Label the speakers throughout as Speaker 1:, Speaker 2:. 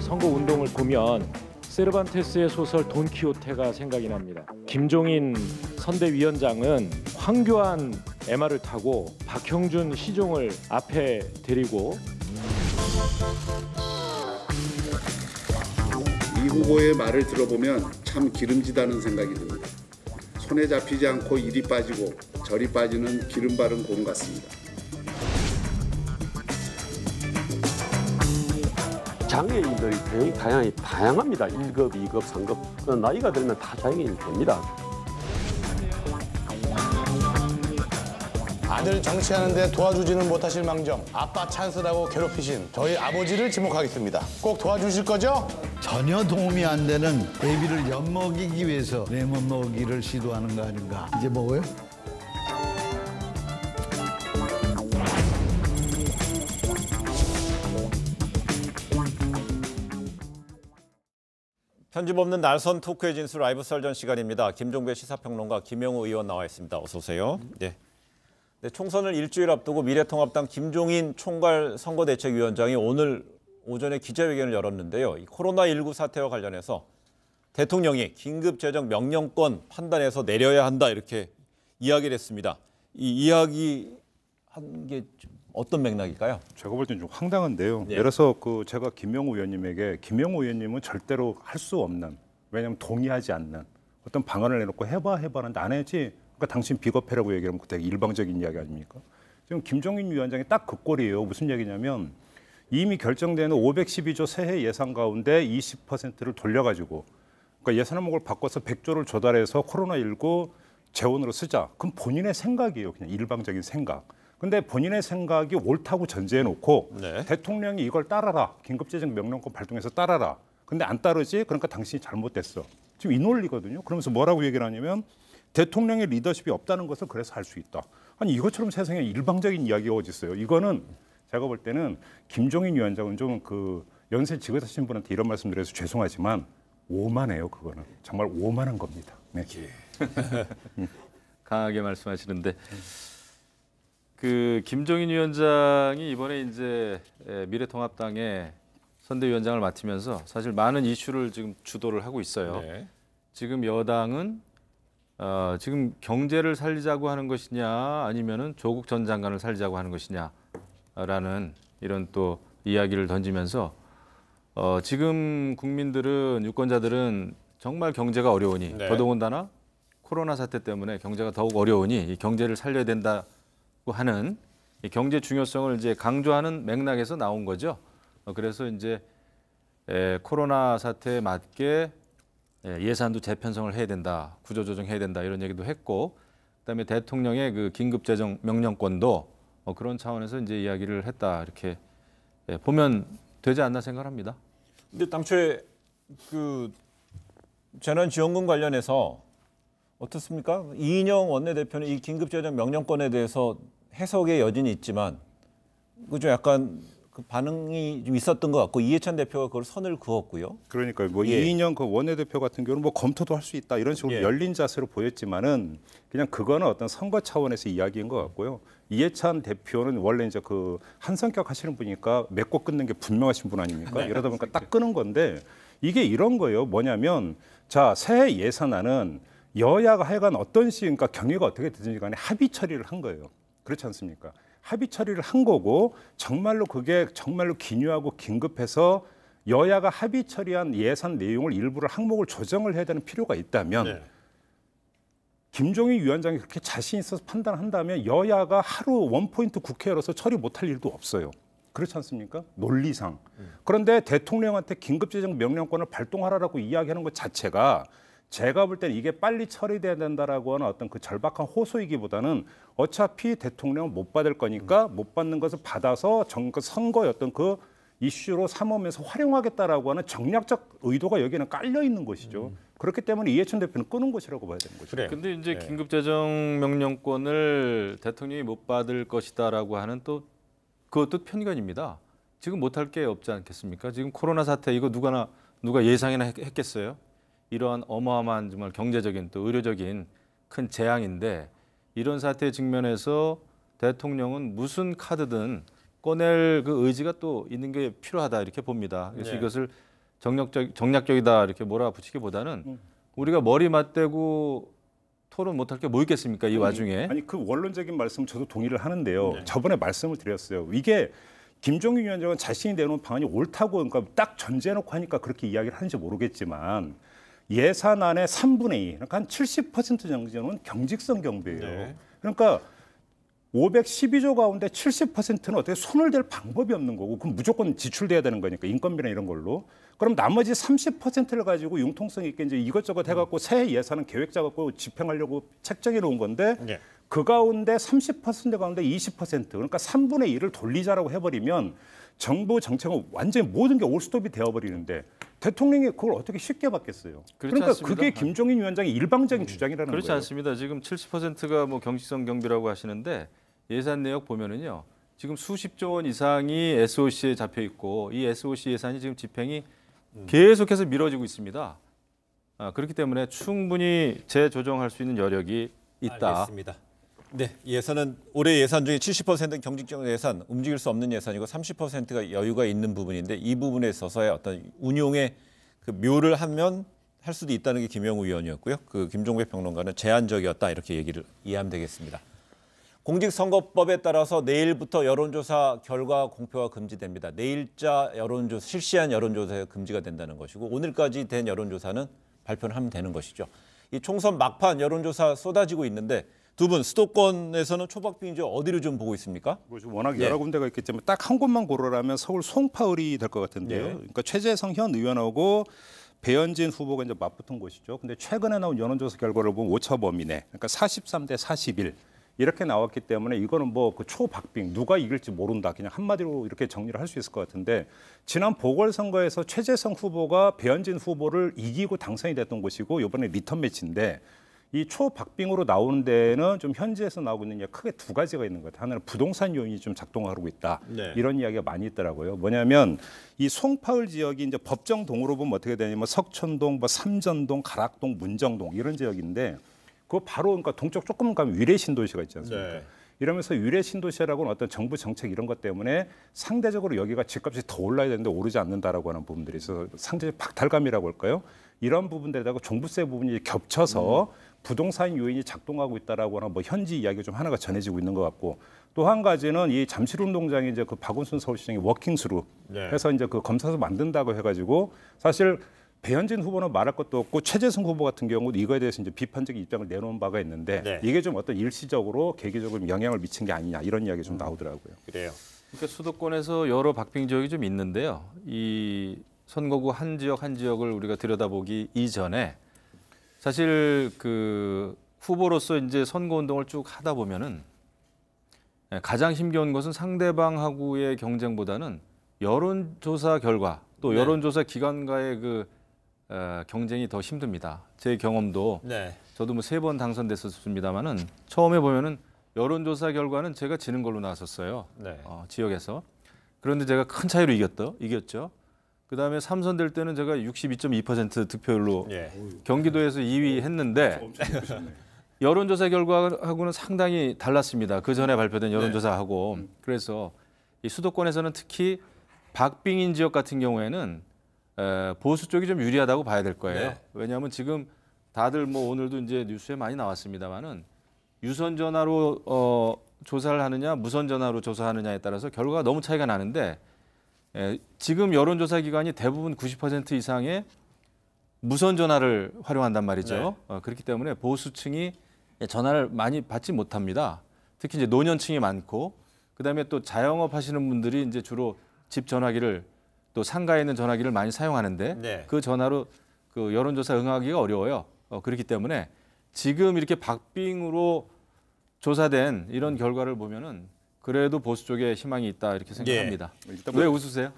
Speaker 1: 선거운동을 보면 세르반테스의 소설 돈키호테가 생각이 납니다. 김종인 선대위원장은 황교안 MR을 타고 박형준 시종을 앞에 데리고
Speaker 2: 이 후보의 말을 들어보면 참 기름지다는 생각이 듭니다. 손에 잡히지 않고 이리 빠지고 저리 빠지는 기름 바른 공 같습니다.
Speaker 3: 장애인들이 굉장히 다양합니다. 1급, 2급, 3급. 나이가 들면 다 장애인이 됩니다.
Speaker 4: 아들 정치하는데 도와주지는 못하실 망정 아빠 찬스라고 괴롭히신 저희 아버지를 지목하겠습니다. 꼭 도와주실 거죠?
Speaker 5: 전혀 도움이 안 되는 애비를 엿먹이기 위해서 레몬 먹이를 시도하는 거 아닌가. 이제 먹어요?
Speaker 6: 편집 없는 날선 토크의 진수 라이브 설전 시간입니다. 김종배 시사평론가 김영우 의원 나와 있습니다. 어서 오세요. 네. 네, 총선을 일주일 앞두고 미래통합당 김종인 총괄 선거대책위원장이 오늘 오전에 기자회견을 열었는데요. 이 코로나19 사태와 관련해서 대통령이 긴급재정 명령권 판단해서 내려야 한다 이렇게 이야기를 했습니다. 이 이야기 한 게 어떤 맥락일까요?
Speaker 7: 제가 볼 때는 좀 황당한데요.
Speaker 6: 네.
Speaker 7: 예를 들어서 제가 김영우 의원님에게 김영우 의원님은 절대로 할 수 없는, 왜냐하면 동의하지 않는 어떤 방안을 내놓고 해봐하는데 안 했지. 그러니까 당신 비겁해라고 얘기하면 되게 일방적인 이야기 아닙니까? 지금 김종인 위원장이 딱 그 꼴이에요. 무슨 얘기냐면 이미 결정되는 512조 새해 예산 가운데 20%를 돌려가지고 그러니까 예산 항목을 바꿔서 100조를 조달해서 코로나19 재원으로 쓰자. 그럼 본인의 생각이에요. 그냥 일방적인 생각. 근데 본인의 생각이 옳다고 전제해 놓고
Speaker 6: 네.
Speaker 7: 대통령이 이걸 따라라. 긴급재정 명령권 발동해서 따라라. 근데 안 따르지? 그러니까 당신이 잘못됐어. 지금 이 논리거든요. 그러면서 뭐라고 얘기를 하냐면 대통령의 리더십이 없다는 것을 그래서 할 수 있다. 아니 이것처럼 세상에 일방적인 이야기가 어디 있어요. 이거는 제가 볼 때는 김종인 위원장은 좀 연세 지긋하신 분한테 이런 말씀드려서 죄송하지만 오만해요. 그거는 정말 오만한 겁니다. 네.
Speaker 8: 강하게 말씀하시는데 김종인 위원장이 이번에 이제 미래통합당의 선대위원장을 맡으면서 사실 많은 이슈를 지금 주도를 하고 있어요.
Speaker 6: 네.
Speaker 8: 지금 여당은 지금 경제를 살리자고 하는 것이냐 아니면은 조국 전 장관을 살리자고 하는 것이냐라는 이런 또 이야기를 던지면서 지금 국민들은 유권자들은 정말 경제가 어려우니
Speaker 6: 네.
Speaker 8: 더더군다나 코로나 사태 때문에 경제가 더욱 어려우니 이 경제를 살려야 된다고 하는 이 경제 중요성을 이제 강조하는 맥락에서 나온 거죠. 그래서 이제 코로나 사태에 맞게 예산도 재편성을 해야 된다, 구조조정해야 된다 이런 얘기도 했고, 그다음에 대통령의 그 긴급재정 명령권도 그런 차원에서 이제 이야기를 했다 이렇게 보면 되지 않나 생각합니다.
Speaker 6: 근데 당초에 재난지원금 관련해서 어떻습니까? 이인영 원내대표는 이 긴급재정 명령권에 대해서 해석의 여진이 있지만 그좀 약간 반응이 좀 있었던 것 같고 이해찬 대표가 그걸 선을 그었고요.
Speaker 7: 그러니까
Speaker 6: 예.
Speaker 7: 이인영 원내대표 같은 경우는 검토도 할 수 있다 이런 식으로
Speaker 6: 예.
Speaker 7: 열린 자세로 보였지만은 그냥 그거는 어떤 선거 차원에서 이야기인 것 같고요. 이해찬 대표는 원래 이제 한 성격 하시는 분이니까 맺고 끊는 게 분명하신 분 아닙니까?
Speaker 6: 네.
Speaker 7: 이러다 보니까 딱 끄는 건데 이게 이런 거예요. 뭐냐면 자 새해 예산안은 여야가 하여간 어떤 그러니까 경위가 어떻게 되든지 간에 합의 처리를 한 거예요. 그렇지 않습니까? 합의 처리를 한 거고 정말로 그게 정말로 기묘하고 긴급해서 여야가 합의 처리한 예산 내용을 일부를 항목을 조정을 해야 되는 필요가 있다면
Speaker 6: 네.
Speaker 7: 김종인 위원장이 그렇게 자신 있어서 판단한다면 여야가 하루 원포인트 국회 열어서 처리 못할 일도 없어요. 그렇지 않습니까? 논리상. 그런데 대통령한테 긴급재정 명령권을 발동하라고 이야기하는 것 자체가 제가 볼 때는 이게 빨리 처리돼야 된다라고 하는 어떤 그 절박한 호소이기보다는 어차피 대통령은 못 받을 거니까 못 받는 것을 받아서 선거의 어떤 이슈로 삼으면서 활용하겠다라고 하는 정략적 의도가 여기에는 깔려 있는 것이죠. 그렇기 때문에 이해찬 대표는 끄는 것이라고 봐야 되는 거죠.
Speaker 6: 그래요.
Speaker 8: 근데 이제 긴급재정 명령권을 대통령이 못 받을 것이다라고 하는 또 그것도 편견입니다. 지금 못할 게 없지 않겠습니까? 지금 코로나 사태 이거 누가 예상이나 했겠어요? 이러한 어마어마한 정말 경제적인 또 의료적인 큰 재앙인데 이런 사태에 직면해서 대통령은 무슨 카드든 꺼낼 그 의지가 또 있는 게 필요하다 이렇게 봅니다. 그래서 이것을 정략적이다 이렇게 몰아붙이기보다는 우리가 머리 맞대고 토론 못할 게 뭐 있겠습니까? 이 와중에.
Speaker 7: 아니 그 원론적인 말씀 저도 동의를 하는데요. 저번에 말씀을 드렸어요. 이게 김종인 위원장은 자신이 내놓은 방안이 옳다고 그러니까 딱 전제해놓고 하니까 그렇게 이야기를 하는지 모르겠지만 예산안의 3분의 2, 그러니까 한 70% 정도는 경직성 경비예요. 그러니까 512조 가운데 70%는 어떻게 손을 댈 방법이 없는 거고 그럼 무조건 지출돼야 되는 거니까 인건비나 이런 걸로. 그럼 나머지 30%를 가지고 융통성 있게 이제 이것저것 해갖고 새해 예산은 계획 짜갖고 집행하려고 책정해 놓은 건데 그 가운데 30% 가운데 20% 그러니까 3분의 1을 돌리자라고 해버리면 정부 정책은 완전히 모든 게 올스톱이 되어버리는데 대통령이 그걸 어떻게 쉽게 받겠어요. 그러니까
Speaker 8: 않습니다.
Speaker 7: 그게 김종인 위원장의 일방적인 주장이라는
Speaker 8: 그렇지
Speaker 7: 거예요.
Speaker 8: 않습니다. 지금 70%가 뭐 경직성 경비라고 하시는데 예산 내역 보면은요. 지금 수십조 원 이상이 SOC에 잡혀 있고 이 SOC 예산이 지금 집행이 계속해서 미뤄지고 있습니다. 그렇기 때문에 충분히 재조정할 수 있는 여력이 있다.
Speaker 6: 알겠습니다. 네, 예산은 올해 예산 중에 70%는 경직적 예산, 움직일 수 없는 예산이고 30%가 여유가 있는 부분인데 이 부분에 있어서의 어떤 운용의 그 묘를 하면 할 수도 있다는 게 김영우 의원이었고요. 그 김종배 평론가는 제한적이었다 이렇게 얘기를 이해하면 되겠습니다. 공직선거법에 따라서 내일부터 여론조사 결과 공표가 금지됩니다. 내일자 여론조사, 실시한 여론조사가 금지가 된다는 것이고 오늘까지 된 여론조사는 발표를 하면 되는 것이죠. 이 총선 막판 여론조사 쏟아지고 있는데 두 분 수도권에서는 초박빙이죠. 어디를 좀 보고 있습니까?
Speaker 7: 워낙 여러 군데가 있기 때문에 딱 한 곳만 고르라면 서울 송파을이 될 것 같은데요. 그러니까 최재성 현 의원하고 배현진 후보가 이제 맞붙은 곳이죠. 근데 최근에 나온 여론조사 결과를 보면 오차 범위내, 그러니까 43대 41 이렇게 나왔기 때문에 이거는 뭐 그 초박빙 누가 이길지 모른다 그냥 한마디로 이렇게 정리를 할 수 있을 것 같은데 지난 보궐선거에서 최재성 후보가 배현진 후보를 이기고 당선이 됐던 곳이고 이번에 리턴 매치인데 이 초박빙으로 나오는 데는 좀 현지에서 나오고 있는 게 크게 두 가지가 있는 것 같아요. 하나는 부동산 요인이 좀 작동하고 있다. 이런 이야기가 많이 있더라고요. 뭐냐면 이 송파을 지역이 이제 법정동으로 보면 어떻게 되냐면 석천동, 뭐 삼전동, 가락동, 문정동 이런 지역인데 그 바로 그러니까 동쪽 조금 가면 위례 신도시가 있지 않습니까? 이러면서 위례 신도시라고는 어떤 정부 정책 이런 것 때문에 상대적으로 여기가 집값이 더 올라야 되는데 오르지 않는다라고 하는 부분들이 있어서 상대적 박탈감이라고 할까요? 이런 부분들에다가 종부세 부분이 겹쳐서 부동산 요인이 작동하고 있다라고 하는 뭐 현지 이야기가 좀 하나가 전해지고 있는 것 같고 또 한 가지는 이 잠실운동장이 이제 그 박원순 서울시장이 워킹스루 해서 이제 그 검사소 만든다고 해가지고 사실 배현진 후보는 말할 것도 없고 최재성 후보 같은 경우도 이거에 대해서 이제 비판적인 입장을 내놓은 바가 있는데 이게 좀 어떤 일시적으로 계기적으로 영향을 미친 게 아니냐 이런 이야기 좀 나오더라고요.
Speaker 6: 그래요.
Speaker 8: 그러니까 수도권에서 여러 박빙 지역이 좀 있는데요. 이 선거구 한 지역 한 지역을 우리가 들여다보기 이전에 사실 그 후보로서 이제 선거 운동을 쭉 하다 보면은 가장 힘겨운 것은 상대방하고의 경쟁보다는 여론조사 결과 또 여론조사 기관과의 그 경쟁이 더 힘듭니다. 제 경험도 저도 뭐 3번 당선됐었습니다만은 처음에 보면은 여론조사 결과는 제가 지는 걸로 나왔었어요. 지역에서. 그런데 제가 큰 차이로 이겼죠. 그다음에 3선될 때는 제가 62.2% 득표율로 경기도에서 2위 했는데 여론조사 결과하고는 상당히 달랐습니다. 그 전에 발표된 여론조사하고. 그래서 이 수도권에서는 특히 박빙인 지역 같은 경우에는 보수 쪽이 좀 유리하다고 봐야 될 거예요. 왜냐하면 지금 다들 뭐 오늘도 이제 뉴스에 많이 나왔습니다만은 유선 전화로 조사를 하느냐 무선 전화로 조사하느냐에 따라서 결과가 너무 차이가 나는데 지금 여론조사 기관이 대부분 90% 이상의 무선 전화를 활용한단 말이죠. 그렇기 때문에 보수층이 전화를 많이 받지 못합니다. 특히 이제 노년층이 많고 그다음에 또 자영업 하시는 분들이 이제 주로 집 전화기를 또 상가에 있는 전화기를 많이 사용하는데 그 전화로 그 여론조사 응하기가 어려워요. 그렇기 때문에 지금 이렇게 박빙으로 조사된 이런 결과를 보면은 그래도 보수 쪽에 희망이 있다 이렇게 생각합니다.
Speaker 7: 일단
Speaker 8: 왜 웃으세요?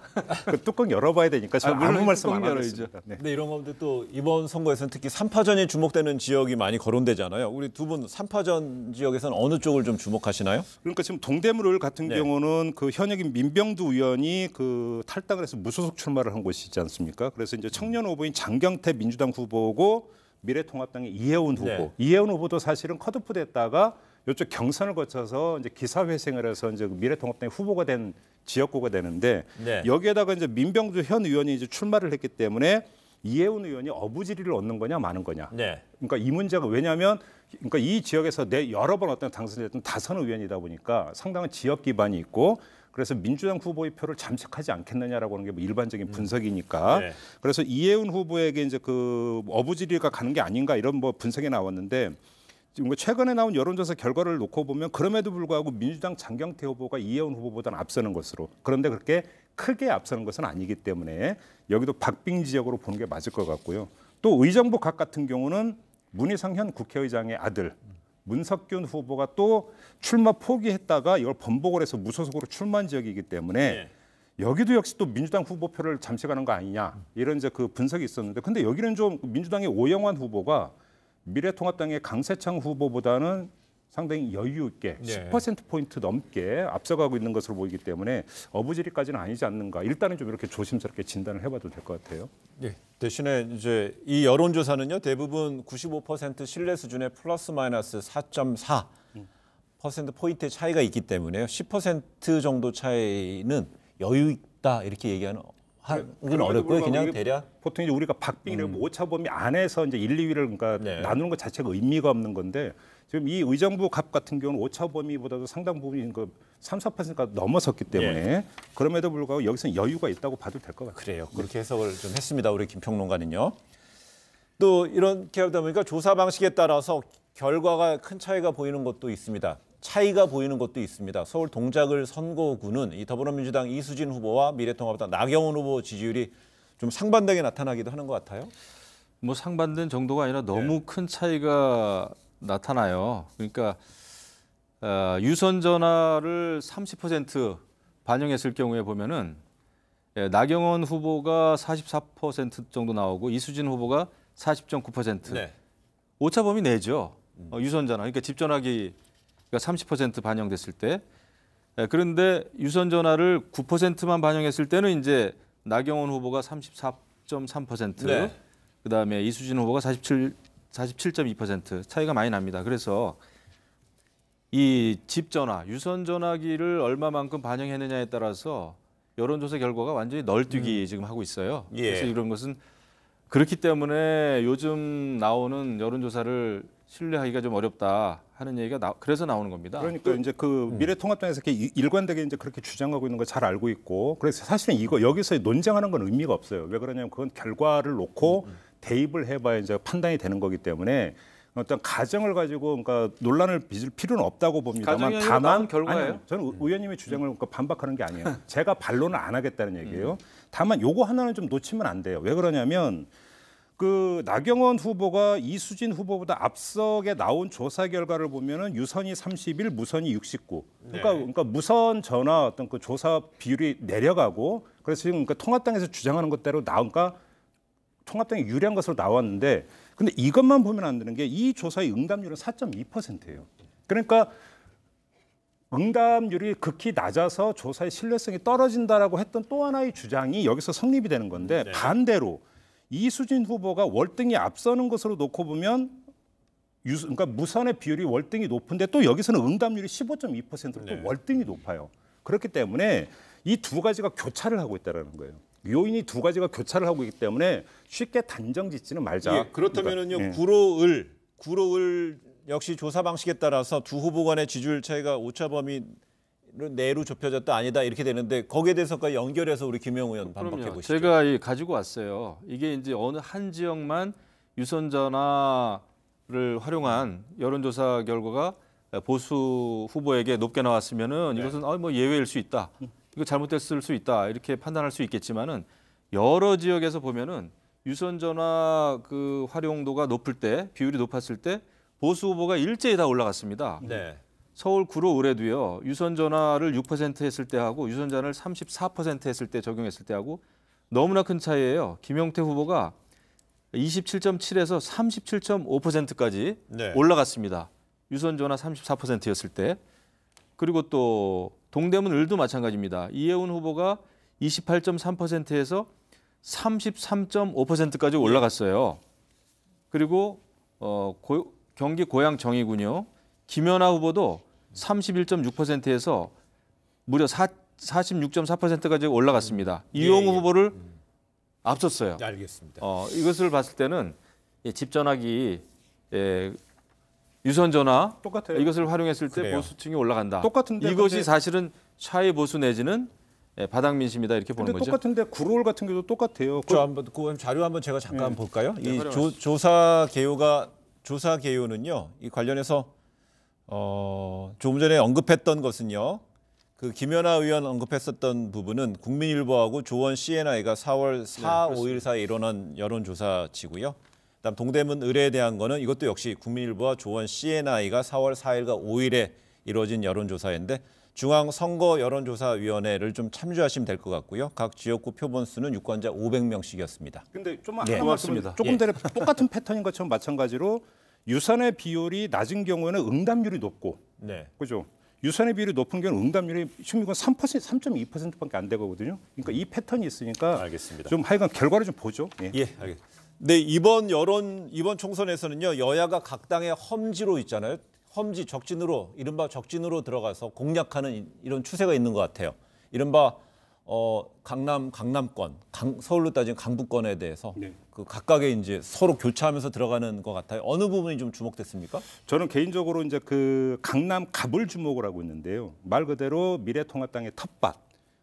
Speaker 7: 그 뚜껑 열어봐야 되니까 저는
Speaker 8: 물론
Speaker 7: 아무 말씀 안
Speaker 8: 뚜껑
Speaker 7: 하겠습니다. 네.
Speaker 6: 근데 이런 건데 또 이번 선거에서는 특히 3파전이 주목되는 지역이 많이 거론되잖아요. 우리 두 분 3파전 지역에서는 어느 쪽을 좀 주목하시나요?
Speaker 7: 그러니까 지금 동대문을 같은
Speaker 6: 네.
Speaker 7: 경우는 그 현역인 민병두 의원이 그 탈당을 해서 무소속 출마를 한 곳이지 않습니까? 그래서 이제 청년 후보인 장경태 민주당 후보고 미래통합당의 이혜훈 후보.
Speaker 6: 네.
Speaker 7: 이혜훈 후보도 사실은 컷오프 됐다가 이쪽 경선을 거쳐서 이제 기사회생을 해서 이제 미래통합당의 후보가 된 지역구가 되는데
Speaker 6: 네.
Speaker 7: 여기에다가 이제 민병두 현 의원이 이제 출마를 했기 때문에 이혜훈 의원이 어부지리를 얻는 거냐 마는 거냐.
Speaker 6: 네.
Speaker 7: 그러니까 이 문제가 왜냐하면 그러니까 이 지역에서 여러 번 어떤 당선됐던 다선 의원이다 보니까 상당한 지역 기반이 있고 그래서 민주당 후보의 표를 잠식하지 않겠느냐라고 하는 게 뭐 일반적인 분석이니까
Speaker 6: 네.
Speaker 7: 그래서 이혜훈 후보에게 이제 그 어부지리가 가는 게 아닌가 이런 뭐 분석이 나왔는데 지금 최근에 나온 여론조사 결과를 놓고 보면 그럼에도 불구하고 민주당 장경태 후보가 이혜훈 후보보다는 앞서는 것으로 그런데 그렇게 크게 앞서는 것은 아니기 때문에 여기도 박빙 지역으로 보는 게 맞을 것 같고요. 또 의정부 각 같은 경우는 문희상 현 국회의장의 아들 문석균 후보가 또 출마 포기했다가 이걸 번복을 해서 무소속으로 출마한 지역이기 때문에
Speaker 6: 네.
Speaker 7: 여기도 역시 또 민주당 후보표를 잠식하는 거 아니냐 이런 이제 그 분석이 있었는데 근데 여기는 좀 민주당의 오영환 후보가 미래통합당의 강세창 후보보다는 상당히 여유 있게
Speaker 6: 네.
Speaker 7: 10%포인트 넘게 앞서가고 있는 것으로 보이기 때문에 어부지리까지는 아니지 않는가. 일단은 좀 이렇게 조심스럽게 진단을 해봐도 될 것 같아요.
Speaker 6: 네. 대신에 이제 이 여론조사는요 대부분 95% 신뢰 수준의 플러스 마이너스 4.4% 포인트 차이가 있기 때문에요. 10% 정도 차이는 여유 있다 이렇게 얘기하는 건 어렵고요. 그냥 대략
Speaker 7: 보통 이제 우리가 박빙이라고 오차범위 안에서 이제 1, 2위를 그러니까
Speaker 6: 네.
Speaker 7: 나누는 것 자체가 의미가 없는 건데 지금 이 의정부 갑 같은 경우는 오차범위보다도 상당 부분이 그 3, 4%가 넘어섰기 때문에 그럼에도 불구하고 여기서는 여유가 있다고 봐도 될 것 같아요.
Speaker 6: 그래요. 그렇게 해석을 좀 했습니다. 우리 김평론가는요. 또 이렇게 하다 보니까 조사 방식에 따라서 결과가 큰 차이가 보이는 것도 있습니다. 차이가 보이는 것도 있습니다. 서울 동작을 선거구는 이 더불어민주당 이수진 후보와 미래통합당 나경원 후보 지지율이 좀 상반되게 나타나기도 하는 것 같아요.
Speaker 8: 뭐 상반된 정도가 아니라 너무 큰 차이가 나타나요. 그러니까 유선 전화를 30% 반영했을 경우에 보면은 나경원 후보가 44% 정도 나오고 이수진 후보가 40.9%.
Speaker 6: 네.
Speaker 8: 오차범위 내죠. 유선 전화. 그러니까 집 전화기가 30% 반영됐을 때. 그런데 유선 전화를 9%만 반영했을 때는 이제 나경원 후보가 34.3%.
Speaker 6: 네.
Speaker 8: 그다음에 이수진 후보가 47.2% 차이가 많이 납니다. 그래서 이 집 전화, 유선 전화기를 얼마만큼 반영했느냐에 따라서 여론조사 결과가 완전히 널뛰기 지금 하고 있어요.
Speaker 6: 예.
Speaker 8: 그래서 이런 것은 그렇기 때문에 요즘 나오는 여론조사를 신뢰하기가 좀 어렵다 하는 얘기가 그래서 나오는 겁니다.
Speaker 7: 그러니까 이제 그 미래통합당에서 이렇게 일관되게 이제 그렇게 주장하고 있는 거 잘 알고 있고 그래서 사실은 이거 여기서 논쟁하는 건 의미가 없어요. 왜 그러냐면 그건 결과를 놓고 대입을 해봐야 이제 판단이 되는 거기 때문에 어떤 가정을 가지고 그러니까 논란을 빚을 필요는 없다고 봅니다만
Speaker 8: 가정이 아니라 나온 결과예요?
Speaker 7: 아니요, 저는 의원님의 주장을 그러니까 반박하는 게 아니에요. 제가 반론을 안 하겠다는 얘기예요. 다만 요거 하나는 좀 놓치면 안 돼요. 왜 그러냐면 그 나경원 후보가 이수진 후보보다 앞서게 나온 조사 결과를 보면은 유선이 31, 무선이 69. 그러니까 무선 전화 어떤 그 조사 비율이 내려가고 그래서 지금 그러니까 통합당에서 주장하는 것대로 나오니까 통합당이 유리한 것으로 나왔는데 근데 이것만 보면 안 되는 게 이 조사의 응답률은 4.2%예요. 그러니까 응답률이 극히 낮아서 조사의 신뢰성이 떨어진다라고 했던 또 하나의 주장이 여기서 성립이 되는 건데 반대로 이수진 후보가 월등히 앞서는 것으로 놓고 보면 그러니까 무선의 비율이 월등히 높은데 또 여기서는 응답률이 15.2%로 또 월등히 높아요. 그렇기 때문에 이 두 가지가 교차를 하고 있다는 거예요. 요인이 두 가지가 교차를 하고 있기 때문에 쉽게 단정 짓지는 말자.
Speaker 6: 예, 그렇다면은요
Speaker 7: 그러니까,
Speaker 6: 구로을 역시 조사 방식에 따라서 두 후보 간의 지지율 차이가 오차범위 내로 좁혀졌다 아니다 이렇게 되는데 거기에 대해서까지 연결해서 우리 김영우 의원 반박해
Speaker 8: 그럼요.
Speaker 6: 보시죠.
Speaker 8: 제가 가지고 왔어요. 이게 이제 어느 한 지역만 유선 전화를 활용한 여론조사 결과가 보수 후보에게 높게 나왔으면은 이것은 뭐 예외일 수 있다. 이거 잘못됐을 수 있다. 이렇게 판단할 수 있겠지만은 여러 지역에서 보면은 유선 전화 그 활용도가 높을 때 비율이 높았을 때 보수 후보가 일제히 다 올라갔습니다.
Speaker 6: 네.
Speaker 8: 서울 구로 의뢰도요. 유선 전화를 6% 했을 때 하고 유선 전화를 34% 했을 때 적용했을 때 하고 너무나 큰 차이예요. 김용태 후보가 27.7에서 37.5%까지
Speaker 6: 네.
Speaker 8: 올라갔습니다. 유선 전화 34%였을 때. 그리고 또 동대문 을도 마찬가지입니다. 이혜훈 후보가 28.3%에서 33.5%까지 올라갔어요. 그리고 경기 고양 정의군요. 김연아 후보도 31.6%에서 무려 46.4%까지 올라갔습니다. 이용우 후보를 앞섰어요.
Speaker 6: 알겠습니다.
Speaker 8: 이것을 봤을 때는 집 전화기 유선 전화
Speaker 7: 똑같아요.
Speaker 8: 이것을 활용했을 때
Speaker 6: 그래요.
Speaker 8: 보수층이 올라간다.
Speaker 7: 똑같은데
Speaker 8: 이것이
Speaker 7: 근데-
Speaker 8: 사실은 차의 보수 내지는 바닥 민심이다 이렇게 보는
Speaker 7: 근데
Speaker 8: 거죠.
Speaker 7: 똑같은데 구로울 같은 경우도 똑같아요.
Speaker 6: 저 한번 그 자료 한번 제가 잠깐
Speaker 7: 네.
Speaker 6: 볼까요? 이
Speaker 8: 활용하시죠.
Speaker 6: 조사 개요는요. 이 관련해서 조금 전에 언급했던 것은요. 그 김연아 의원 언급했었던 부분은 국민일보하고 조원 CNI가 4월 4, 5일 사이에 일어난 여론조사치고요. 그다음 동대문 의뢰에 대한 거는 이것도 역시 국민일보와 조원 CNI가 4월 4일과 5일에 이루어진 여론조사인데 중앙선거 여론조사위원회를 좀 참조하시면 될 것 같고요. 각 지역구 표본수는 유권자 500명씩이었습니다.
Speaker 7: 근데 좀
Speaker 6: 예.
Speaker 7: 하나
Speaker 8: 고맙습니다.
Speaker 7: 조금 전에 똑같은 패턴인 것처럼 마찬가지로 유선의 비율이 낮은 경우에는 응답률이 높고,
Speaker 6: 네.
Speaker 7: 그죠? 유선의 비율이 높은 경우는 응답률이 지금 이건 3%, 3.2%밖에 안 되거든요. 그러니까 이 패턴이 있으니까
Speaker 6: 알겠습니다.
Speaker 7: 좀 하여간 결과를 좀 보죠. 예.
Speaker 6: 예, 알겠습니다. 네, 이번 총선에서는요. 여야가 각 당의 험지로 있잖아요. 험지 적진으로 이른바 적진으로 들어가서 공략하는 이런 추세가 있는 것 같아요. 이른바 강남권, 서울로 따지면 강북권에 대해서
Speaker 7: 네.
Speaker 6: 그 각각의 이제 서로 교차하면서 들어가는 것 같아요. 어느 부분이 좀 주목됐습니까?
Speaker 7: 저는 개인적으로 이제 그 강남 갑을 주목을 하고 있는데요. 말 그대로 미래통합당의 텃밭.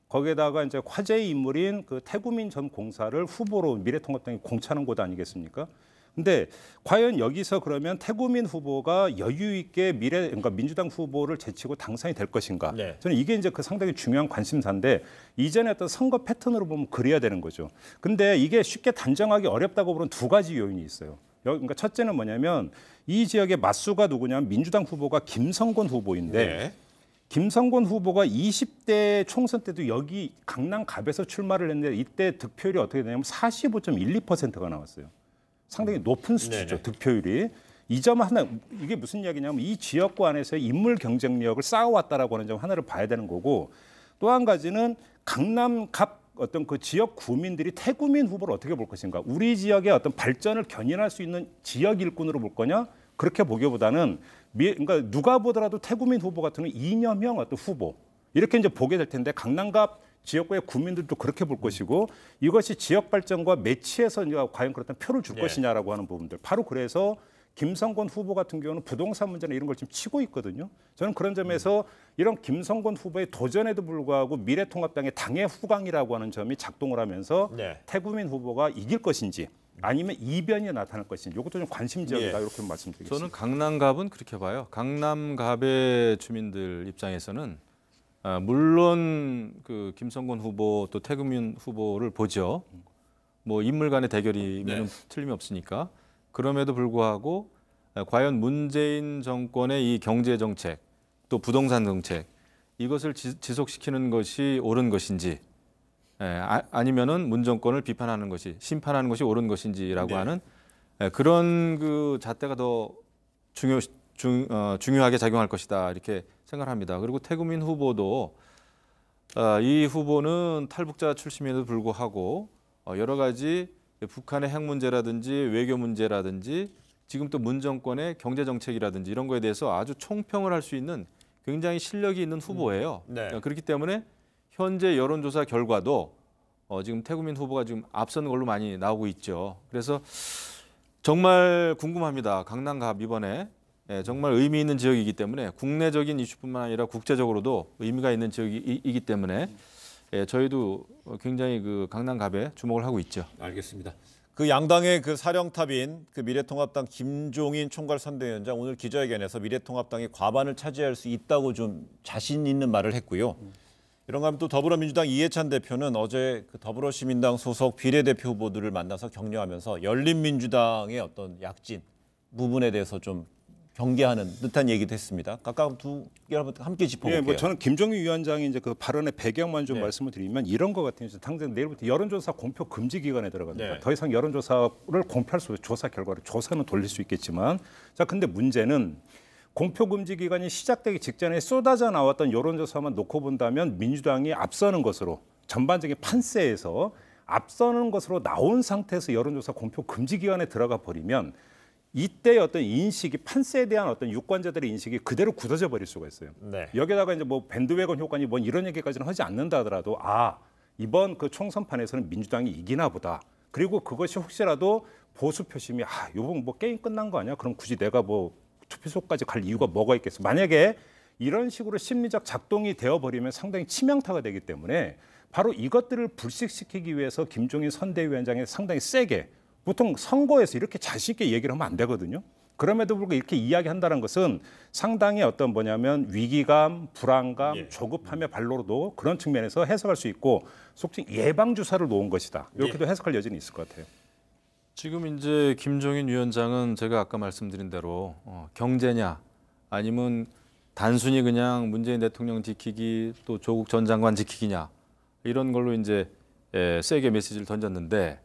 Speaker 7: 거기에다가 이제 화제의 인물인 그 태구민 전 공사를 후보로 미래통합당이 공차는 곳 아니겠습니까? 근데 과연 여기서 그러면 태구민 후보가 여유 있게 그러니까 민주당 후보를 제치고 당선이 될 것인가?
Speaker 6: 네.
Speaker 7: 저는 이게 이제 그 상당히 중요한 관심사인데 이전에 어떤 선거 패턴으로 보면 그래야 되는 거죠. 근데 이게 쉽게 단정하기 어렵다고 보는 두 가지 요인이 있어요. 그러니까 첫째는 뭐냐면 이 지역의 맞수가 누구냐면 민주당 후보가 김성곤 후보인데
Speaker 6: 네.
Speaker 7: 김성곤 후보가 20대 총선 때도 여기 강남갑에서 출마를 했는데 이때 득표율이 어떻게 되냐면 45.12%가 나왔어요. 상당히 높은 수치죠.
Speaker 6: 네네.
Speaker 7: 득표율이. 이 점 하나 이게 무슨 이야기냐면 이 지역구 안에서의 인물 경쟁력을 쌓아왔다라고 하는 점 하나를 봐야 되는 거고 또 한 가지는 강남갑 어떤 그 지역 구민들이 태구민 후보를 어떻게 볼 것인가. 우리 지역의 어떤 발전을 견인할 수 있는 지역 일꾼으로 볼 거냐. 그렇게 보기보다는 그러니까 누가 보더라도 태구민 후보 같은 경우는 이념형 어떤 후보 이렇게 이제 보게 될 텐데 강남갑 지역구의 구민들도 그렇게 볼 것이고 이것이 지역 발전과 매치해서 이제 과연 그렇다면 표를 줄
Speaker 6: 네.
Speaker 7: 것이냐라고 하는 부분들. 바로 그래서 김성곤 후보 같은 경우는 부동산 문제나 이런 걸 지금 치고 있거든요. 저는 그런 점에서 이런 김성곤 후보의 도전에도 불구하고 미래통합당의 당의 후광이라고 하는 점이 작동을 하면서
Speaker 6: 네.
Speaker 7: 태구민 후보가 이길 것인지 아니면 이변이 나타날 것인지 이것도 좀 관심 지역이다
Speaker 6: 예.
Speaker 7: 이렇게 말씀드리겠습니다.
Speaker 8: 저는 강남갑은 그렇게 봐요. 강남갑의 주민들 입장에서는 물론 그 김성곤 후보 또 태구민 후보를 보죠. 뭐 인물 간의 대결이면
Speaker 6: 네.
Speaker 8: 틀림이 없으니까. 그럼에도 불구하고 과연 문재인 정권의 이 경제 정책 또 부동산 정책 이것을 지속시키는 것이 옳은 것인지 아니면은 문 정권을 비판하는 것이 심판하는 것이 옳은 것인지라고
Speaker 6: 네.
Speaker 8: 하는 그런 그 잣대가 더 중요하게 작용할 것이다 이렇게 생각합니다. 그리고 태구민 후보도 이 후보는 탈북자 출신임에도 불구하고 여러 가지 북한의 핵 문제라든지 외교 문제라든지 지금 또 문 정권의 경제 정책이라든지 이런 거에 대해서 아주 총평을 할 수 있는 굉장히 실력이 있는 후보예요.
Speaker 6: 네.
Speaker 8: 그렇기 때문에 현재 여론조사 결과도 지금 태구민 후보가 지금 앞서는 걸로 많이 나오고 있죠. 그래서 정말 궁금합니다. 강남갑 이번에 정말 의미 있는 지역이기 때문에 국내적인 이슈뿐만 아니라 국제적으로도 의미가 있는 지역이기 때문에 저희도 굉장히 그 강남갑에 주목을 하고 있죠.
Speaker 6: 알겠습니다. 그 양당의 그 사령탑인 그 미래통합당 김종인 총괄 선대위원장 오늘 기자회견에서 미래통합당이 과반을 차지할 수 있다고 좀 자신 있는 말을 했고요. 이런가 하면 또 더불어민주당 이해찬 대표는 어제 그 더불어시민당 소속 비례대표 후보들을 만나서 격려하면서 열린민주당의 어떤 약진 부분에 대해서 좀 경계하는 듯한 얘기도 했습니다. 각각 두 개를 함께 짚어볼게요.
Speaker 7: 예, 뭐 저는 김종인 위원장이 이제 그 발언의 배경만 좀
Speaker 6: 네.
Speaker 7: 말씀을 드리면 이런 것 같아요. 당장 내일부터 여론조사 공표 금지 기간에 들어갑니다.
Speaker 6: 네.
Speaker 7: 더 이상 여론조사를 공표할 수 없어요. 조사 결과를 조사는 돌릴 수 있겠지만, 자 근데 문제는 공표 금지 기간이 시작되기 직전에 쏟아져 나왔던 여론조사만 놓고 본다면 민주당이 앞서는 것으로 전반적인 판세에서 앞서는 것으로 나온 상태에서 여론조사 공표 금지 기간에 들어가 버리면. 이때 어떤 인식이 판세에 대한 어떤 유권자들의 인식이 그대로 굳어져 버릴 수가 있어요.
Speaker 6: 네.
Speaker 7: 여기다가 이제 뭐 밴드웨건 효과니 뭐 이런 얘기까지는 하지 않는다 하더라도 이번 그 총선판에서는 민주당이 이기나 보다. 그리고 그것이 혹시라도 보수 표심이 이번 뭐 게임 끝난 거 아니야? 그럼 굳이 내가 뭐 투표소까지 갈 이유가 뭐가 있겠어? 만약에 이런 식으로 심리적 작동이 되어 버리면 상당히 치명타가 되기 때문에 바로 이것들을 불식시키기 위해서 김종인 선대위원장이 상당히 세게 보통 선거에서 이렇게 자신 있게 얘기를 하면 안 되거든요. 그럼에도 불구하고 이렇게 이야기한다는 것은 상당히 어떤 뭐냐면 위기감, 불안감, 조급함의 발로도 그런 측면에서 해석할 수 있고 속칭 예방 주사를 놓은 것이다. 이렇게도 해석할 여지는 있을 것 같아요.
Speaker 8: 지금 이제 김종인 위원장은 제가 아까 말씀드린 대로 경제냐 아니면 단순히 그냥 문재인 대통령 지키기 또 조국 전 장관 지키기냐 이런 걸로 이제 세게 메시지를 던졌는데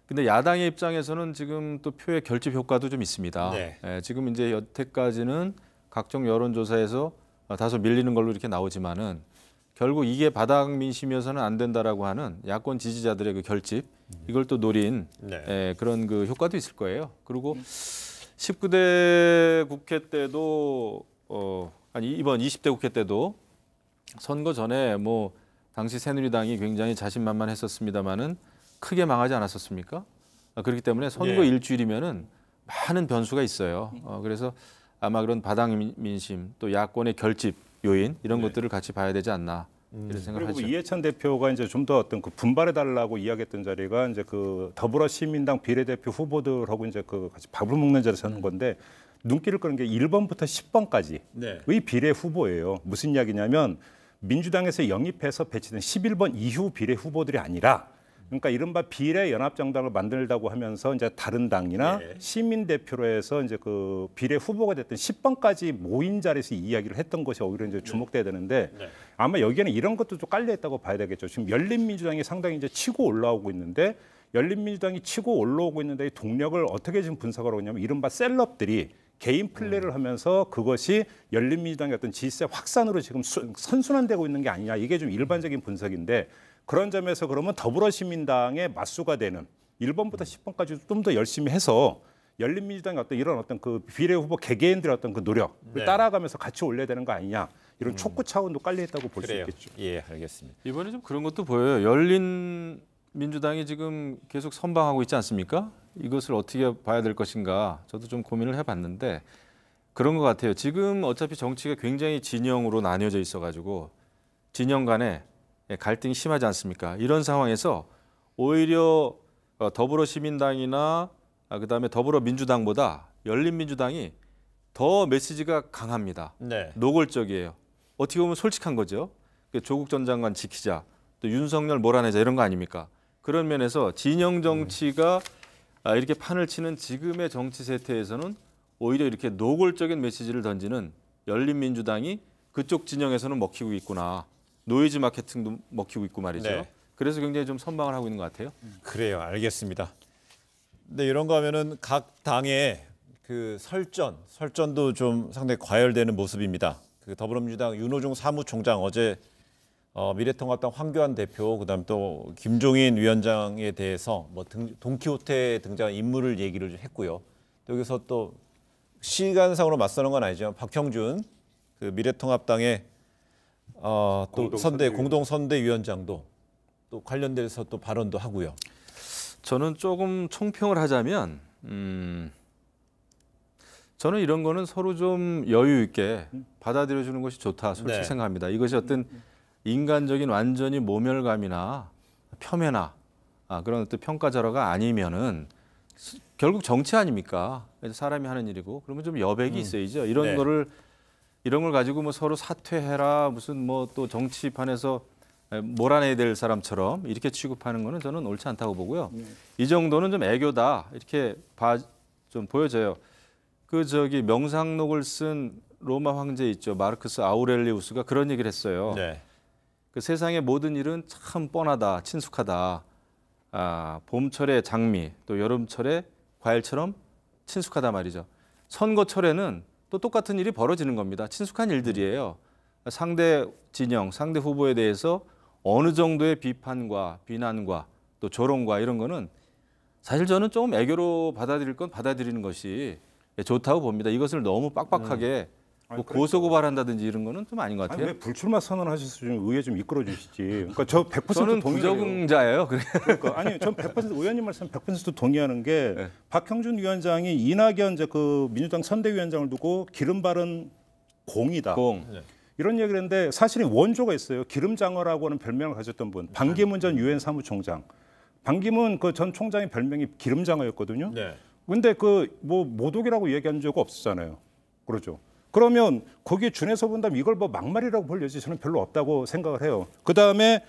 Speaker 8: 근데 야당의 입장에서는 지금 또 표의 결집 효과도 좀 있습니다.
Speaker 6: 네.
Speaker 8: 지금 이제 여태까지는 각종 여론조사에서 다소 밀리는 걸로 이렇게 나오지만은 결국 이게 바닥 민심이어서는 안 된다라고 하는 야권 지지자들의 그 결집 이걸 또 노린 그런 그 효과도 있을 거예요. 그리고 19대 국회 때도 이번 20대 국회 때도 선거 전에 뭐 당시 새누리당이 굉장히 자신만만했었습니다마는 크게 망하지 않았었습니까? 그렇기 때문에 선거 일주일이면은 많은 변수가 있어요. 그래서 아마 그런 바닥 민심 또 야권의 결집 요인 이런 것들을 같이 봐야 되지 않나 이런 생각을
Speaker 7: 그리고
Speaker 8: 하죠.
Speaker 7: 이해찬 대표가 이제 좀 더 어떤 그 분발해 달라고 이야기했던 자리가 이제 그 더불어시민당 비례대표 후보들하고 이제 그 같이 밥을 먹는 자리에서 하는 건데 눈길을 끄는 게 1번부터 10번까지의 비례 후보예요. 무슨 이야기냐면 민주당에서 영입해서 배치된 11번 이후 비례 후보들이 아니라 그러니까 이른바 비례 연합정당을 만들다고 하면서 이제 다른 당이나 시민 대표로 해서 이제 그 비례 후보가 됐던 10번까지 모인 자리에서 이야기를 했던 것이 오히려 이제 주목돼야 되는데 아마 여기에는 이런 것도 좀 깔려 있다고 봐야 되겠죠. 지금 열린민주당이 상당히 이제 치고 올라오고 있는데 열린민주당이 치고 올라오고 있는데 이 동력을 어떻게 지금 분석을 하고 있냐면 이른바 셀럽들이 개인 플레이를 하면서 그것이 열린민주당의 어떤 지지세 확산으로 지금 선순환되고 있는 게 아니냐 이게 좀 일반적인 분석인데 그런 점에서 그러면 더불어시민당의 맞수가 되는 1번부터 10번까지 좀 더 열심히 해서 열린민주당의 어떤 이런 어떤 그 비례 후보 개개인들의 어떤 그 노력을 따라가면서 같이 올려야 되는 거 아니냐 이런 촉구 차원도 깔려 있다고 볼 수 있겠죠.
Speaker 6: 예, 알겠습니다.
Speaker 8: 이번에 좀 그런 것도 보여요. 열린민주당이 지금 계속 선방하고 있지 않습니까? 이것을 어떻게 봐야 될 것인가 저도 좀 고민을 해봤는데 그런 것 같아요. 지금 어차피 정치가 굉장히 진영으로 나뉘어져 있어가지고 진영 간에 갈등이 심하지 않습니까? 이런 상황에서 오히려 더불어시민당이나 그다음에 더불어민주당보다 열린민주당이 더 메시지가 강합니다. 노골적이에요. 어떻게 보면 솔직한 거죠. 조국 전 장관 지키자, 또 윤석열 몰아내자 이런 거 아닙니까? 그런 면에서 진영 정치가 이렇게 판을 치는 지금의 정치 세태에서는 오히려 이렇게 노골적인 메시지를 던지는 열린민주당이 그쪽 진영에서는 먹히고 있구나. 노이즈 마케팅도 먹히고 있고 말이죠. 그래서 굉장히 좀 선방을 하고 있는 것 같아요.
Speaker 6: 그래요, 알겠습니다. 근데 이런 거 하면은 각 당의 그 설전도 좀 상당히 과열되는 모습입니다. 그 더불어민주당 윤호중 사무총장 어제 미래통합당 황교안 대표 그다음 또 김종인 위원장에 대해서 뭐 돈키호테에 등장한 인물을 얘기를 했고요. 또 여기서 또 시간상으로 맞서는 건 아니지만 박형준 그 미래통합당의 또 공동 선대위원장도 또 관련돼서 또 발언도 하고요.
Speaker 8: 저는 조금 총평을 하자면 저는 이런 거는 서로 좀 여유 있게 받아들여주는 것이 좋다 솔직히 생각합니다. 이것이 어떤 인간적인 완전히 모멸감이나 폄훼나 그런 어떤 평가절하가 아니면은 결국 정치 아닙니까? 사람이 하는 일이고 그러면 좀 여백이 있어야죠. 이런 걸 가지고 뭐 서로 사퇴해라 무슨 뭐 또 정치판에서 몰아내야 될 사람처럼 이렇게 취급하는 거는 저는 옳지 않다고 보고요. 이 정도는 좀 애교다 이렇게 좀 보여져요. 그 명상록을 쓴 로마 황제 있죠. 마르크스 아우렐리우스가 그런 얘기를 했어요.
Speaker 6: 네.
Speaker 8: 그 세상의 모든 일은 참 뻔하다, 친숙하다. 봄철의 장미, 또 여름철의 과일처럼 친숙하다 말이죠. 선거철에는 또 똑같은 일이 벌어지는 겁니다. 친숙한 일들이에요. 상대 진영, 상대 후보에 대해서 어느 정도의 비판과 비난과 또 조롱과 이런 거는 사실 저는 조금 애교로 받아들일 건 받아들이는 것이 좋다고 봅니다. 이것을 너무 빡빡하게 뭐 고소고발한다든지 이런 거는 좀 아닌 것 같아요.
Speaker 7: 왜 불출마 선언하셔서 좀 의회 좀 이끌어 주시지. 그러니까 저 100%
Speaker 8: 저는
Speaker 7: 동의해요.
Speaker 8: 부적응자예요.
Speaker 7: 그러니까 아니 전 100% 의원님 말씀 100% 동의하는 게
Speaker 8: 네.
Speaker 7: 박형준 위원장이 이낙연 그 민주당 선대위원장을 두고 기름 바른 공이다.
Speaker 8: 공.
Speaker 7: 이런 얘기를 했는데 사실은 원조가 있어요. 기름장어라고 하는 별명을 가졌던 분. 반기문 전 유엔 사무총장. 반기문 그 전 총장의 별명이 기름장어였거든요.
Speaker 6: 네.
Speaker 7: 근데 그 뭐 모독이라고 얘기한 적 없었잖아요. 그렇죠. 그러면 거기에 준해서 본다면 이걸 뭐 막말이라고 볼 여지 저는 별로 없다고 생각을 해요. 그다음에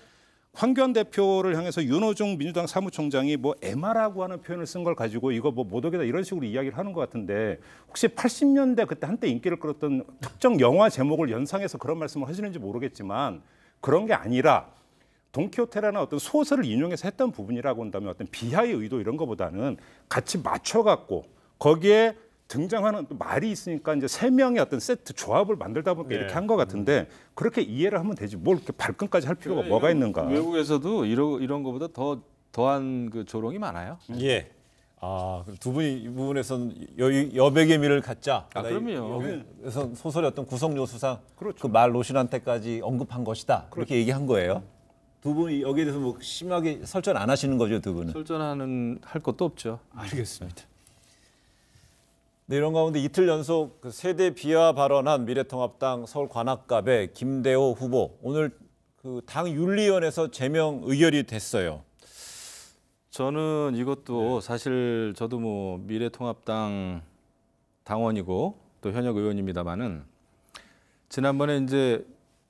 Speaker 7: 황교안 대표를 향해서 윤호중 민주당 사무총장이 뭐 에마라고 하는 표현을 쓴 걸 가지고 이거 뭐 모독이다 이런 식으로 이야기를 하는 것 같은데 혹시 80년대 그때 한때 인기를 끌었던 특정 영화 제목을 연상해서 그런 말씀을 하시는지 모르겠지만 그런 게 아니라 돈키호테라는 어떤 소설을 인용해서 했던 부분이라고 한다면 어떤 비하의 의도 이런 것보다는 같이 맞춰갖고 거기에 등장하는 또 말이 있으니까 이제 세 명의 어떤 세트 조합을 만들다 보니까 이렇게 한 것 같은데 그렇게 이해를 하면 되지 뭘 이렇게 발끈까지 할 필요가 뭐가 있는가?
Speaker 8: 외국에서도 이런 것보다 더한 그 조롱이 많아요.
Speaker 6: 예. 두 분이 이 부분에서는 여백의 미를 갖자.
Speaker 8: 그럼요.
Speaker 6: 그래서 소설의 어떤 구성 요소상
Speaker 7: 그렇죠.
Speaker 6: 그 말 로신한테까지 언급한 것이다. 그렇게 얘기한 거예요. 두 분이 여기에 대해서 뭐 심하게 설전 안 하시는 거죠, 두 분은?
Speaker 8: 할 것도 없죠.
Speaker 6: 알겠습니다. 네, 이런 가운데 이틀 연속 그 세대 비하 발언한 미래통합당 서울 관악갑의 김대호 후보 오늘 그 당 윤리위원회에서 제명 의결이 됐어요.
Speaker 8: 저는 이것도 사실 저도 뭐 미래통합당 당원이고 또 현역 의원입니다만은 지난번에 이제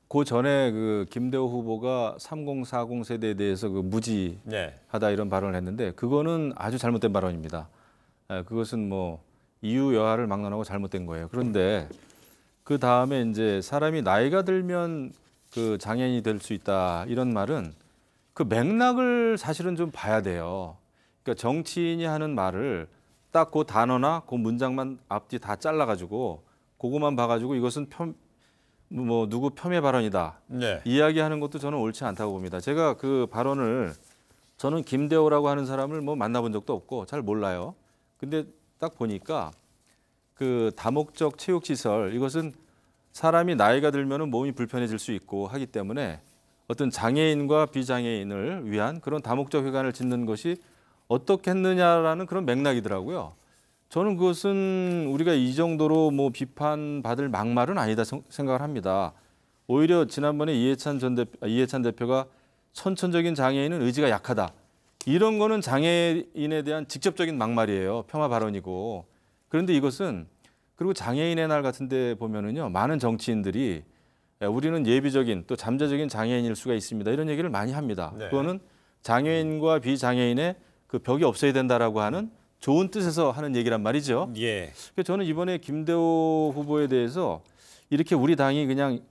Speaker 8: 그 전에 그 김대호 후보가 3040 세대에 대해서 그 무지하다 이런 발언을 했는데 그거는 아주 잘못된 발언입니다. 그것은 뭐 이유 여하를 막론하고 잘못된 거예요. 그런데 그 다음에 이제 사람이 나이가 들면 그 장애인이 될 수 있다 이런 말은 그 맥락을 사실은 좀 봐야 돼요. 그러니까 정치인이 하는 말을 딱 그 단어나 그 문장만 앞뒤 다 잘라가지고 그거만 봐가지고 이것은 뭐 누구 폄훼 발언이다 이야기하는 것도 저는 옳지 않다고 봅니다. 제가 그 발언을 저는 김대호라고 하는 사람을 뭐 만나본 적도 없고 잘 몰라요. 근데 딱 보니까 그 다목적 체육시설 이것은 사람이 나이가 들면은 몸이 불편해질 수 있고 하기 때문에 어떤 장애인과 비장애인을 위한 그런 다목적 회관을 짓는 것이 어떻겠느냐라는 그런 맥락이더라고요. 저는 그것은 우리가 이 정도로 뭐 비판받을 막말은 아니다 생각을 합니다. 오히려 지난번에 이해찬 대표가 선천적인 장애인은 의지가 약하다. 이런 거는 장애인에 대한 직접적인 막말이에요. 폄하 발언이고. 그런데 이것은 그리고 장애인의 날 같은 데 보면은요. 많은 정치인들이 우리는 예비적인 또 잠재적인 장애인일 수가 있습니다. 이런 얘기를 많이 합니다.
Speaker 6: 네.
Speaker 8: 그거는 장애인과 비장애인의 그 벽이 없어야 된다라고 하는 좋은 뜻에서 하는 얘기란 말이죠.
Speaker 6: 예.
Speaker 8: 그래서 저는 이번에 김대호 후보에 대해서 이렇게 우리 당이 그냥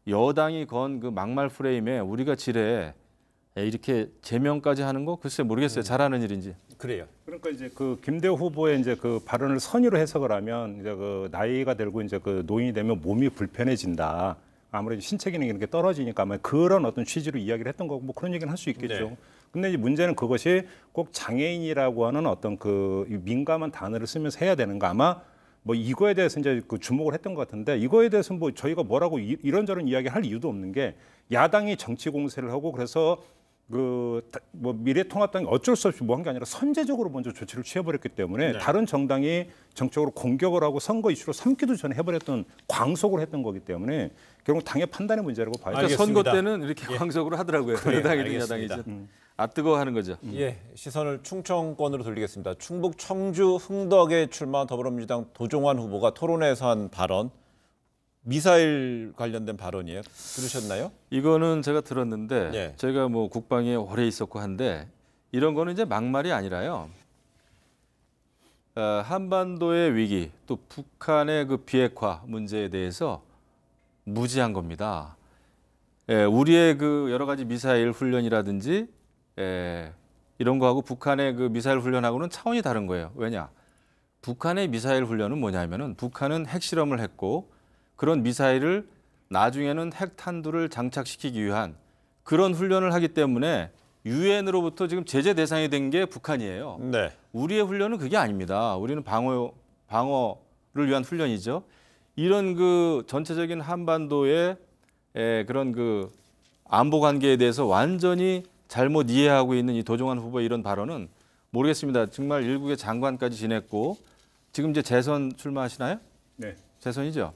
Speaker 8: 여당이 건 그 막말 프레임에 우리가 지레 이렇게 제명까지 하는 거 글쎄 모르겠어요. 잘하는 일인지.
Speaker 6: 그래요.
Speaker 7: 그러니까 이제 그 김대호 후보의 이제 그 발언을 선의로 해석을 하면 이제 그 나이가 들고 이제 그 노인이 되면 몸이 불편해진다. 아무래도 신체 기능이 이렇게 떨어지니까 아마 그런 어떤 취지로 이야기를 했던 거고 뭐 그런 얘기는 할 수 있겠죠.
Speaker 6: 네.
Speaker 7: 근데 이제 문제는 그것이 꼭 장애인이라고 하는 어떤 그 민감한 단어를 쓰면서 해야 되는가 아마 뭐 이거에 대해서 이제 그 주목을 했던 것 같은데 이거에 대해서 뭐 저희가 뭐라고 이런저런 이야기할 이유도 없는 게 야당이 정치 공세를 하고 그래서 그 뭐 미래통합당이 어쩔 수 없이 뭐 한 게 아니라 선제적으로 먼저 조치를 취해버렸기 때문에 다른 정당이 정적으로 공격을 하고 선거 이슈로 삼기도 전에 해버렸던 광속을 했던 거기 때문에 결국 당의 판단의 문제라고 봐요.
Speaker 8: 그러니까
Speaker 6: 알겠습니다.
Speaker 8: 선거 때는 이렇게 광적으로 하더라고요. 어느 당이든
Speaker 6: 알겠습니다.
Speaker 8: 야당이든. 뜨거워하는 거죠.
Speaker 6: 예, 시선을 충청권으로 돌리겠습니다. 충북 청주 흥덕에 출마한 더불어민주당 도종환 후보가 토론회에서 한 발언, 미사일 관련된 발언이에요. 들으셨나요?
Speaker 8: 이거는 제가 들었는데
Speaker 6: 예.
Speaker 8: 제가 뭐 국방에 오래 있었고 한데 이런 거는 이제 막말이 아니라요. 한반도의 위기 또 북한의 그 비핵화 문제에 대해서 무지한 겁니다. 우리의 그 여러 가지 미사일 훈련이라든지 이런 거하고 북한의 그 미사일 훈련하고는 차원이 다른 거예요. 왜냐? 북한의 미사일 훈련은 뭐냐면은 북한은 핵실험을 했고 그런 미사일을 나중에는 핵탄두를 장착시키기 위한 그런 훈련을 하기 때문에 유엔으로부터 지금 제재 대상이 된 게 북한이에요.
Speaker 6: 네.
Speaker 8: 우리의 훈련은 그게 아닙니다. 우리는 방어를 위한 훈련이죠. 이런 그 전체적인 한반도의 그런 그 안보 관계에 대해서 완전히 잘못 이해하고 있는 이 도종환 후보의 이런 발언은 모르겠습니다. 정말 일국의 장관까지 지냈고 지금 이제 재선 출마하시나요?
Speaker 7: 네.
Speaker 8: 재선이죠.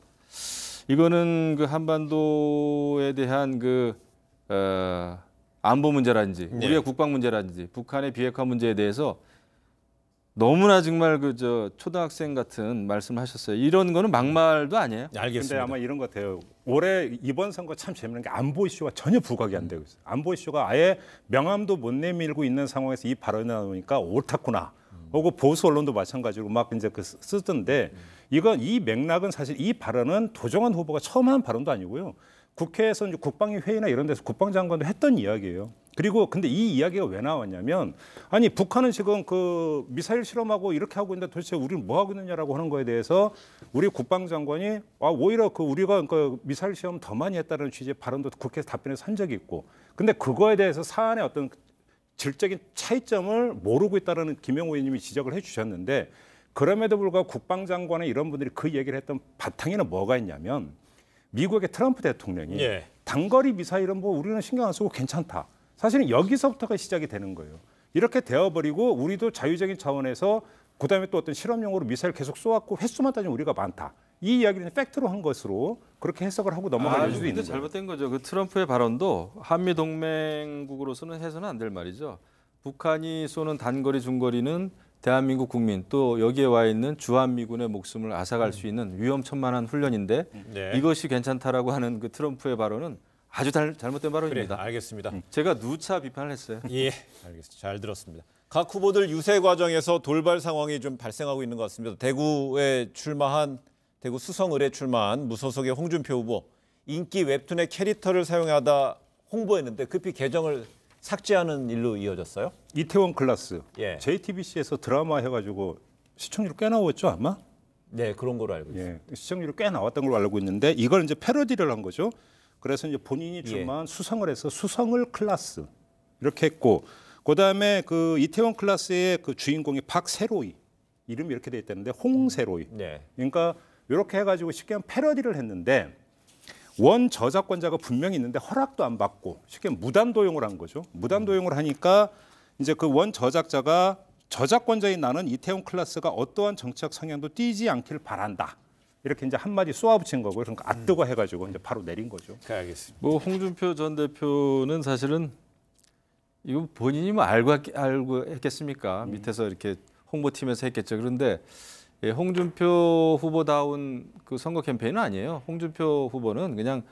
Speaker 8: 이거는 그 한반도에 대한 그 안보 문제라든지
Speaker 6: 네.
Speaker 8: 우리의 국방 문제라든지 북한의 비핵화 문제에 대해서 너무나 정말 그 초등학생 같은 말씀하셨어요. 이런 거는 막말도 아니에요.
Speaker 7: 근데
Speaker 6: 알겠습니다.
Speaker 7: 아마 이런 것 같아요. 올해 이번 선거 참 재밌는 게 안보 이슈가 전혀 부각이 안 되고 있어요. 안보 이슈가 아예 명함도 못 내밀고 있는 상황에서 이 발언이 나오니까 옳다구나. 그리고 보수 언론도 마찬가지로 막 이제 쓰던데 이 맥락은 사실 이 발언은 도종환 후보가 처음 한 발언도 아니고요. 국회에서 이제 국방위 회의나 이런 데서 국방장관도 했던 이야기예요. 그리고 근데 이 이야기가 왜 나왔냐면 아니 북한은 지금 그 미사일 실험하고 이렇게 하고 있는데 도대체 우리는 뭐 하고 있느냐라고 하는 거에 대해서 우리 국방장관이 오히려 그 우리가 그 미사일 시험 더 많이 했다는 취지의 발언도 국회에서 답변해서 한 적이 있고 근데 그거에 대해서 사안의 어떤 질적인 차이점을 모르고 있다는 김영우 의원님이 지적을 해주셨는데 그럼에도 불구하고 국방장관의 이런 분들이 그 얘기를 했던 바탕에는 뭐가 있냐면 미국의 트럼프 대통령이
Speaker 6: 예.
Speaker 7: 단거리 미사일은 뭐 우리는 신경 안 쓰고 괜찮다. 사실은 여기서부터가 시작이 되는 거예요. 이렇게 되어버리고 우리도 자유적인 차원에서 그다음에 또 어떤 실험용으로 미사일 계속 쏘았고 횟수만 따지면 우리가 많다. 이 이야기는 팩트로 한 것으로 그렇게 해석을 하고 넘어갈 수도 있는 거예요.
Speaker 8: 잘못된 거죠. 그 트럼프의 발언도 한미 동맹국으로서는 해서는 안 될 말이죠. 북한이 쏘는 단거리 중거리는 대한민국 국민 또 여기에 와 있는 주한미군의 목숨을 앗아갈 수 있는 위험천만한 훈련인데
Speaker 6: 네.
Speaker 8: 이것이 괜찮다라고 하는 그 트럼프의 발언은 아주 잘못된
Speaker 6: 그래,
Speaker 8: 발언입니다.
Speaker 6: 알겠습니다.
Speaker 8: 제가 누차 비판을 했어요.
Speaker 6: 예, 알겠습니다. 잘 들었습니다. 각 후보들 유세 과정에서 돌발 상황이 좀 발생하고 있는 것 같습니다. 대구 수성을에 출마한 무소속의 홍준표 후보 인기 웹툰의 캐릭터를 사용하다 홍보했는데 급히 계정을 삭제하는 일로 이어졌어요.
Speaker 7: 이태원 클라스
Speaker 6: 예.
Speaker 7: JTBC에서 드라마 해가지고 시청률 꽤 나왔죠 아마?
Speaker 6: 네, 그런 걸로 알고 있습니다.
Speaker 7: 예, 시청률이 꽤 나왔던 걸로 알고 있는데 이걸 이제 패러디를 한 거죠. 그래서 이제 본인이 출마한 수성을 해서 수성을 클라스 이렇게 했고 그다음에 그 이태원 클라스의 그 주인공이 박세로이 이름이 이렇게 돼 있다는데 홍세로이.
Speaker 6: 네.
Speaker 7: 그러니까 이렇게 해가지고 쉽게 하면 패러디를 했는데 원 저작권자가 분명히 있는데 허락도 안 받고 쉽게 무단 도용을 한 거죠. 무단 도용을 하니까 이제 그 원 저작자가 저작권자인 나는 이태원 클라스가 어떠한 정치적 성향도 띄지 않기를 바란다. 이렇게 이제 한마디 쏘아붙인 거고요. 그러니까 앗뜨거 해가지고 이제 바로 내린 거죠.
Speaker 6: 알겠습니다.
Speaker 8: 뭐 홍준표 전 대표는 사실은 이거 본인이 뭐 알고 했겠습니까? 밑에서 이렇게 홍보팀에서 했겠죠. 그런데 홍준표 후보다운 그 선거 캠페인은 아니에요. 홍준표 후보는 그냥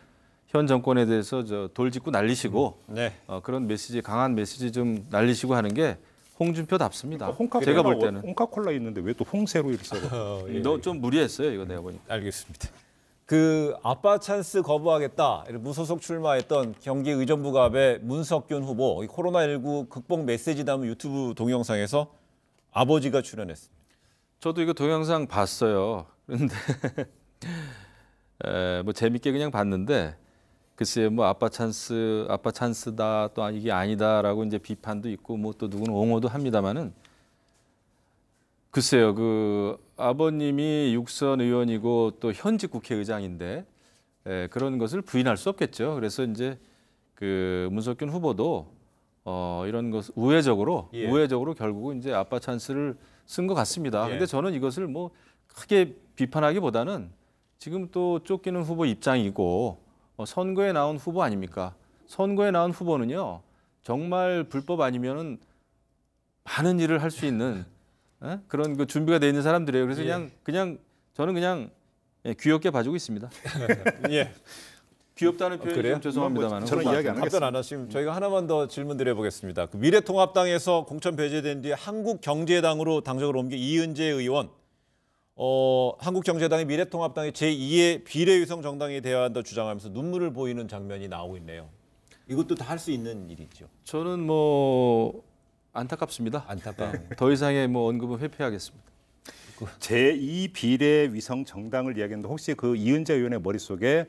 Speaker 8: 현 정권에 대해서 돌직구 날리시고
Speaker 6: 네.
Speaker 8: 그런 강한 메시지 좀 날리시고 하는 게 홍준표답습니다.
Speaker 7: 그러니까
Speaker 8: 제가 볼 때는
Speaker 7: 홍카콜라 있는데 왜 또 홍세로이를 써가?
Speaker 8: 너 좀 무리했어요. 이거 내가 보니까.
Speaker 6: 알겠습니다. 그 아빠 찬스 거부하겠다 무소속 출마했던 경기 의정부갑의 문석균 후보 코로나19 극복 메시지 담은 유튜브 동영상에서 아버지가 출연했습니다.
Speaker 8: 저도 이거 동영상 봤어요. 그런데 뭐 재밌게 그냥 봤는데 글쎄요, 뭐 아빠 찬스다 또 이게 아니다라고 이제 비판도 있고 뭐 또 누구는 옹호도 합니다만은 글쎄요, 그 아버님이 육선 의원이고 또 현직 국회의장인데 그런 것을 부인할 수 없겠죠. 그래서 이제 그 문석균 후보도 이런 것 우회적으로 결국은 이제 아빠 찬스를 쓴 것 같습니다. 근데 저는 이것을 뭐 크게 비판하기보다는 지금 또 쫓기는 후보 입장이고 선거에 나온 후보 아닙니까? 선거에 나온 후보는요 정말 불법 아니면은 많은 일을 할 수 있는 그런 그 준비가 돼 있는 사람들이에요. 그래서 그냥 저는 그냥 귀엽게 봐주고 있습니다.
Speaker 6: 예.
Speaker 8: 귀엽다는 표현이
Speaker 6: 그래요?
Speaker 8: 좀 죄송합니다만
Speaker 7: 저는 이야기 안
Speaker 6: 답변
Speaker 7: 하겠습니다.
Speaker 6: 안 하시면 저희가 하나만 더 질문 드려보겠습니다. 그 미래통합당에서 공천 배제된 뒤에 한국경제당으로 당적을 옮긴 이은재 의원, 한국경제당이 미래통합당의 제2의 비례위성 정당이 되어야 한다 주장하면서 눈물을 보이는 장면이 나오고 있네요. 이것도 다 할 수 있는 일이죠.
Speaker 8: 저는 뭐 안타깝습니다.
Speaker 6: 안타까워.
Speaker 8: 더 이상의 뭐 언급은 회피하겠습니다.
Speaker 7: 제2 비례 위성 정당을 이야기했는데 혹시 그 이은재 의원의 머릿속에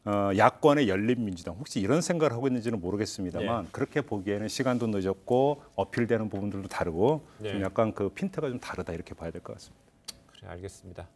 Speaker 7: 야권의 열린민주당 혹시 이런 생각을 하고 있는지는 모르겠습니다만 그렇게 보기에는 시간도 늦었고 어필되는 부분들도 다르고 좀 약간 그 핀트가 좀 다르다 이렇게 봐야 될 것 같습니다.
Speaker 6: 그래, 알겠습니다.